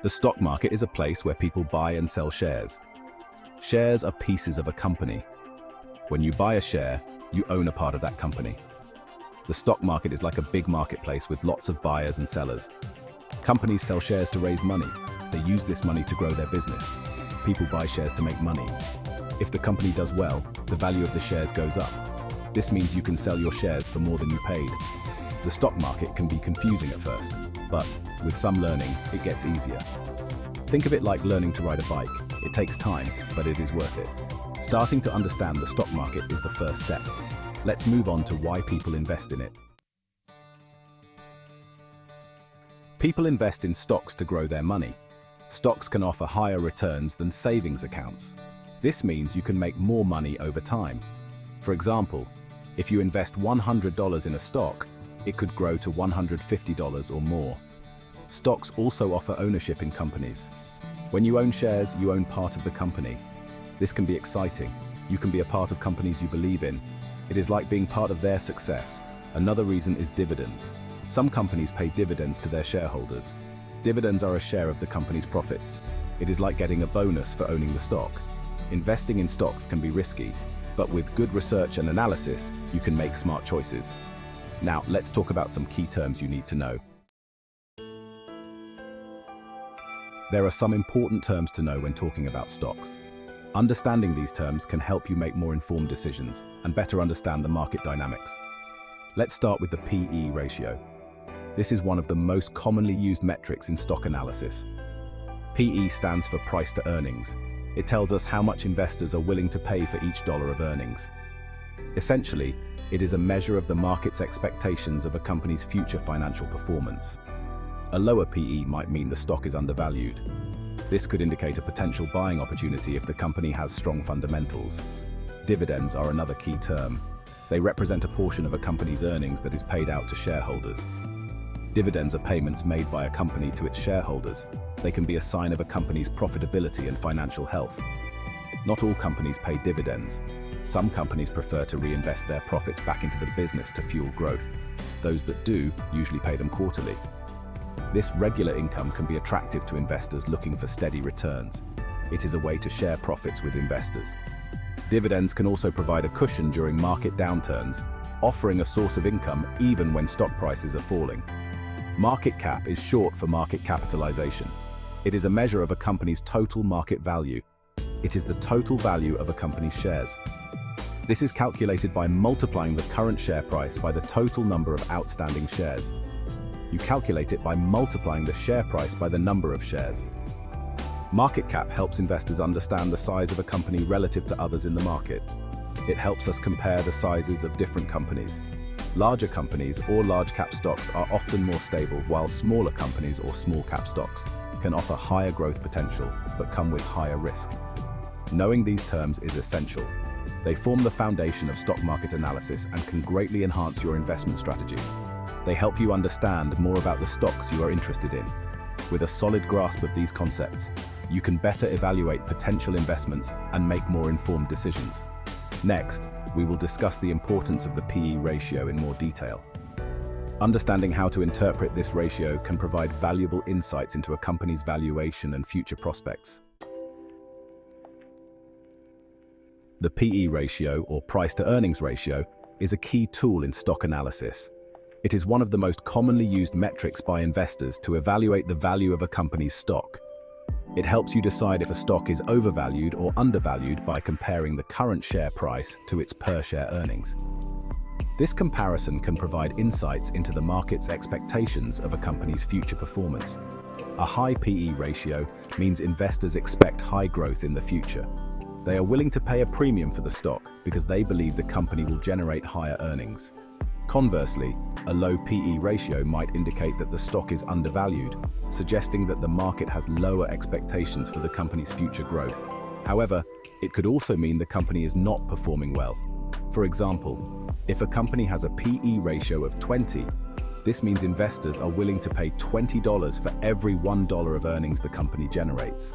The stock market is a place where people buy and sell shares. Shares are pieces of a company. When you buy a share, you own a part of that company. The stock market is like a big marketplace with lots of buyers and sellers. Companies sell shares to raise money. They use this money to grow their business. People buy shares to make money. If the company does well, the value of the shares goes up. This means you can sell your shares for more than you paid. The stock market can be confusing at first, but with some learning, it gets easier. Think of it like learning to ride a bike. It takes time, but it is worth it. Starting to understand the stock market is the first step. Let's move on to why people invest in it. People invest in stocks to grow their money. Stocks can offer higher returns than savings accounts. This means you can make more money over time. For example, if you invest $100 in a stock, it could grow to $150 or more. Stocks also offer ownership in companies. When you own shares, you own part of the company. This can be exciting. You can be a part of companies you believe in. It is like being part of their success. Another reason is dividends. Some companies pay dividends to their shareholders. Dividends are a share of the company's profits. It is like getting a bonus for owning the stock. Investing in stocks can be risky, but with good research and analysis, you can make smart choices. Now, let's talk about some key terms you need to know. There are some important terms to know when talking about stocks. Understanding these terms can help you make more informed decisions and better understand the market dynamics. Let's start with the PE ratio. This is one of the most commonly used metrics in stock analysis. PE stands for price to earnings. It tells us how much investors are willing to pay for each dollar of earnings. Essentially, it is a measure of the market's expectations of a company's future financial performance. A lower PE might mean the stock is undervalued. This could indicate a potential buying opportunity if the company has strong fundamentals. Dividends are another key term. They represent a portion of a company's earnings that is paid out to shareholders. Dividends are payments made by a company to its shareholders. They can be a sign of a company's profitability and financial health. Not all companies pay dividends. Some companies prefer to reinvest their profits back into the business to fuel growth. Those that do usually pay them quarterly. This regular income can be attractive to investors looking for steady returns. It is a way to share profits with investors. Dividends can also provide a cushion during market downturns, offering a source of income even when stock prices are falling. Market cap is short for market capitalization. It is a measure of a company's total market value. It is the total value of a company's shares. This is calculated by multiplying the current share price by the total number of outstanding shares. You calculate it by multiplying the share price by the number of shares. Market cap helps investors understand the size of a company relative to others in the market. It helps us compare the sizes of different companies. Larger companies or large cap stocks are often more stable, while smaller companies or small cap stocks can offer higher growth potential but come with higher risk. Knowing these terms is essential. They form the foundation of stock market analysis and can greatly enhance your investment strategy. They help you understand more about the stocks you are interested in. With a solid grasp of these concepts, you can better evaluate potential investments and make more informed decisions. Next, we will discuss the importance of the PE ratio in more detail. Understanding how to interpret this ratio can provide valuable insights into a company's valuation and future prospects. The PE ratio, or price-to-earnings ratio, is a key tool in stock analysis. It is one of the most commonly used metrics by investors to evaluate the value of a company's stock. It helps you decide if a stock is overvalued or undervalued by comparing the current share price to its per-share earnings. This comparison can provide insights into the market's expectations of a company's future performance. A high PE ratio means investors expect high growth in the future. They are willing to pay a premium for the stock because they believe the company will generate higher earnings. Conversely, a low PE ratio might indicate that the stock is undervalued, suggesting that the market has lower expectations for the company's future growth. However, it could also mean the company is not performing well. For example, if a company has a PE ratio of 20, this means investors are willing to pay $20 for every $1 of earnings the company generates.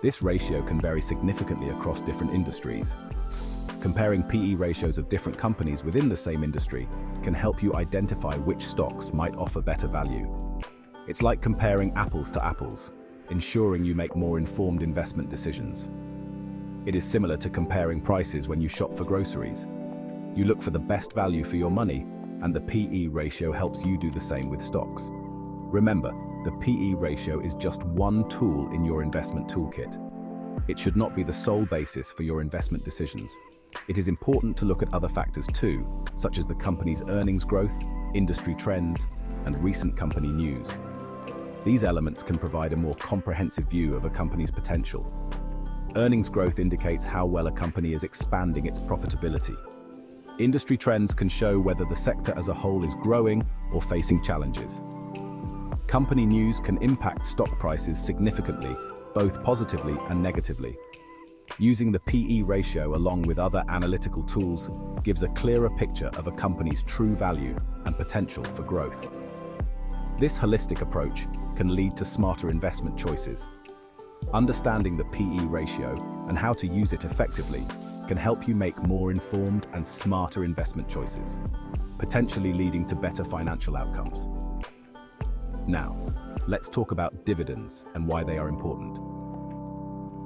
This ratio can vary significantly across different industries. Comparing PE ratios of different companies within the same industry can help you identify which stocks might offer better value. It's like comparing apples to apples, ensuring you make more informed investment decisions. It is similar to comparing prices when you shop for groceries. You look for the best value for your money, and the PE ratio helps you do the same with stocks. Remember, the PE ratio is just one tool in your investment toolkit. It should not be the sole basis for your investment decisions. It is important to look at other factors too, such as the company's earnings growth, industry trends, and recent company news. These elements can provide a more comprehensive view of a company's potential. Earnings growth indicates how well a company is expanding its profitability. Industry trends can show whether the sector as a whole is growing or facing challenges. Company news can impact stock prices significantly, both positively and negatively. Using the PE ratio along with other analytical tools gives a clearer picture of a company's true value and potential for growth. This holistic approach can lead to smarter investment choices. Understanding the PE ratio and how to use it effectively can help you make more informed and smarter investment choices, potentially leading to better financial outcomes. Now, let's talk about dividends and why they are important.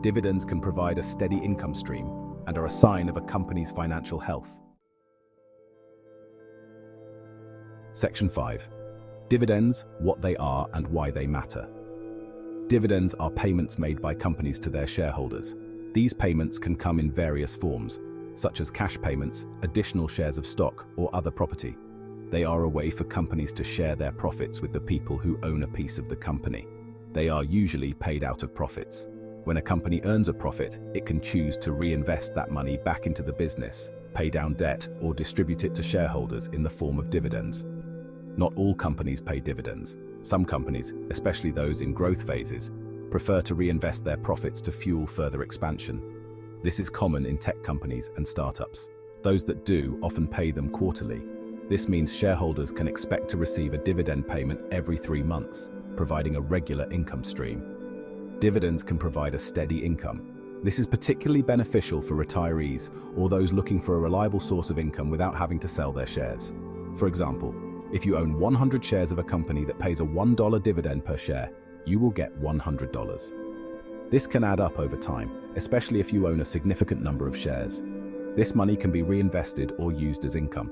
Dividends can provide a steady income stream and are a sign of a company's financial health. Section 5. Dividends, what they are and why they matter. Dividends are payments made by companies to their shareholders. These payments can come in various forms, such as cash payments, additional shares of stock, or other property. They are a way for companies to share their profits with the people who own a piece of the company. They are usually paid out of profits. When a company earns a profit, it can choose to reinvest that money back into the business, pay down debt, or distribute it to shareholders in the form of dividends. Not all companies pay dividends. Some companies, especially those in growth phases, prefer to reinvest their profits to fuel further expansion. This is common in tech companies and startups. Those that do often pay them quarterly. This means shareholders can expect to receive a dividend payment every 3 months, providing a regular income stream. Dividends can provide a steady income. This is particularly beneficial for retirees or those looking for a reliable source of income without having to sell their shares. For example, if you own 100 shares of a company that pays a $1 dividend per share, you will get $100. This can add up over time, especially if you own a significant number of shares. This money can be reinvested or used as income.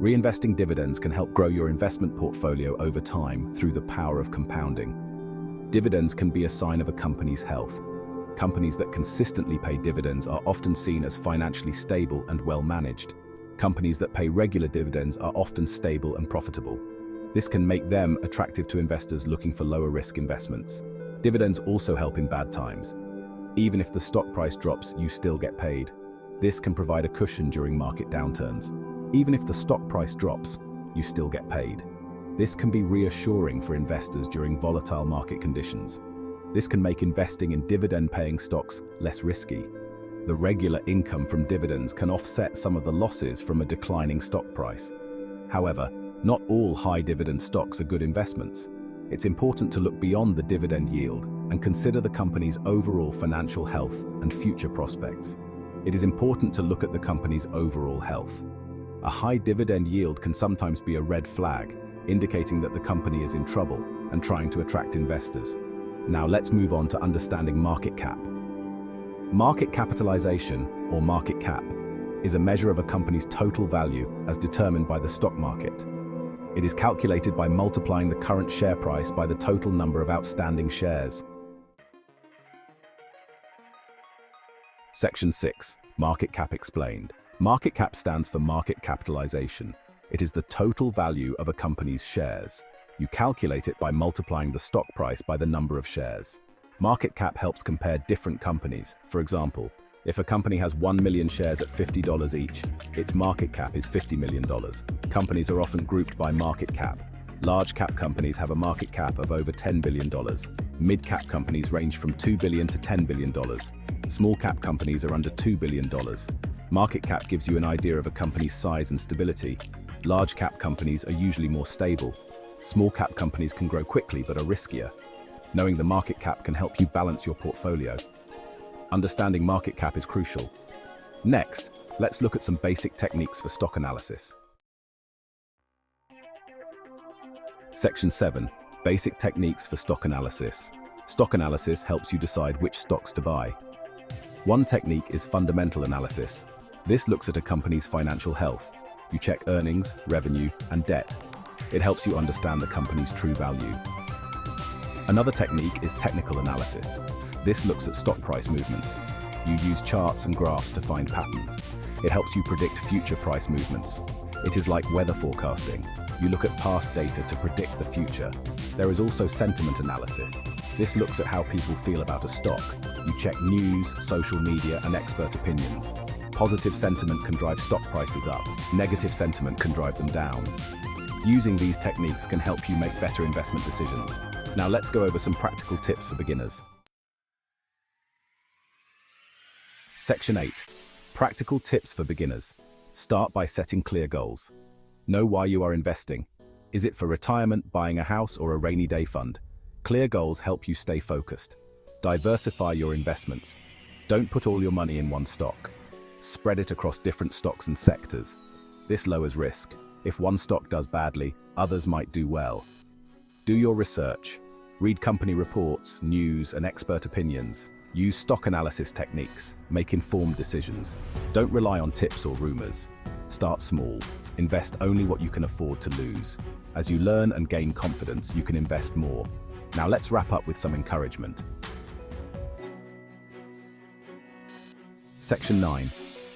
Reinvesting dividends can help grow your investment portfolio over time through the power of compounding. Dividends can be a sign of a company's health. Companies that consistently pay dividends are often seen as financially stable and well-managed. Companies that pay regular dividends are often stable and profitable. This can make them attractive to investors looking for lower-risk investments. Dividends also help in bad times. Even if the stock price drops, you still get paid. This can provide a cushion during market downturns. Even if the stock price drops, you still get paid. This can be reassuring for investors during volatile market conditions. This can make investing in dividend-paying stocks less risky. The regular income from dividends can offset some of the losses from a declining stock price. However, not all high-dividend stocks are good investments. It's important to look beyond the dividend yield and consider the company's overall financial health and future prospects. It is important to look at the company's overall health. A high dividend yield can sometimes be a red flag, indicating that the company is in trouble and trying to attract investors. Now let's move on to understanding market cap. Market capitalization, or market cap, is a measure of a company's total value as determined by the stock market. It is calculated by multiplying the current share price by the total number of outstanding shares. Section 6. Market cap explained. Market cap stands for market capitalization. It is the total value of a company's shares. You calculate it by multiplying the stock price by the number of shares. Market cap helps compare different companies. For example, if a company has 1 million shares at $50 each, its market cap is $50 million. Companies are often grouped by market cap. Large cap companies have a market cap of over $10 billion. Mid-cap companies range from $2 billion to $10 billion. Small cap companies are under $2 billion. Market cap gives you an idea of a company's size and stability. Large cap companies are usually more stable. Small cap companies can grow quickly but are riskier. Knowing the market cap can help you balance your portfolio. Understanding market cap is crucial. Next, let's look at some basic techniques for stock analysis. Section 7. Basic techniques for stock analysis. Stock analysis helps you decide which stocks to buy. One technique is fundamental analysis. This looks at a company's financial health. You check earnings, revenue, and debt. It helps you understand the company's true value. Another technique is technical analysis. This looks at stock price movements. You use charts and graphs to find patterns. It helps you predict future price movements. It is like weather forecasting. You look at past data to predict the future. There is also sentiment analysis. This looks at how people feel about a stock. You check news, social media, and expert opinions. Positive sentiment can drive stock prices up. Negative sentiment can drive them down. Using these techniques can help you make better investment decisions. Now let's go over some practical tips for beginners. Section 8. Practical tips for beginners. Start by setting clear goals. Know why you are investing. Is it for retirement, buying a house, or a rainy day fund? Clear goals help you stay focused. Diversify your investments. Don't put all your money in one stock. Spread it across different stocks and sectors. This lowers risk. If one stock does badly, others might do well. Do your research. Read company reports, news, and expert opinions. Use stock analysis techniques. Make informed decisions. Don't rely on tips or rumors. Start small. Invest only what you can afford to lose. As you learn and gain confidence, you can invest more. Now let's wrap up with some encouragement. Section 9.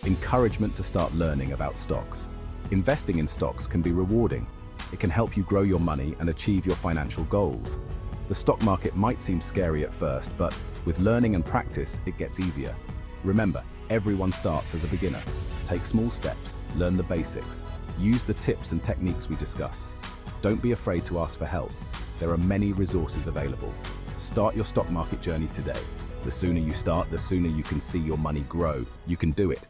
Encouragement to start learning about stocks. Investing in stocks can be rewarding. It can help you grow your money and achieve your financial goals. The stock market might seem scary at first, but with learning and practice, it gets easier. Remember, everyone starts as a beginner. Take small steps, learn the basics, use the tips and techniques we discussed. Don't be afraid to ask for help. There are many resources available. Start your stock market journey today. The sooner you start, the sooner you can see your money grow. You can do it.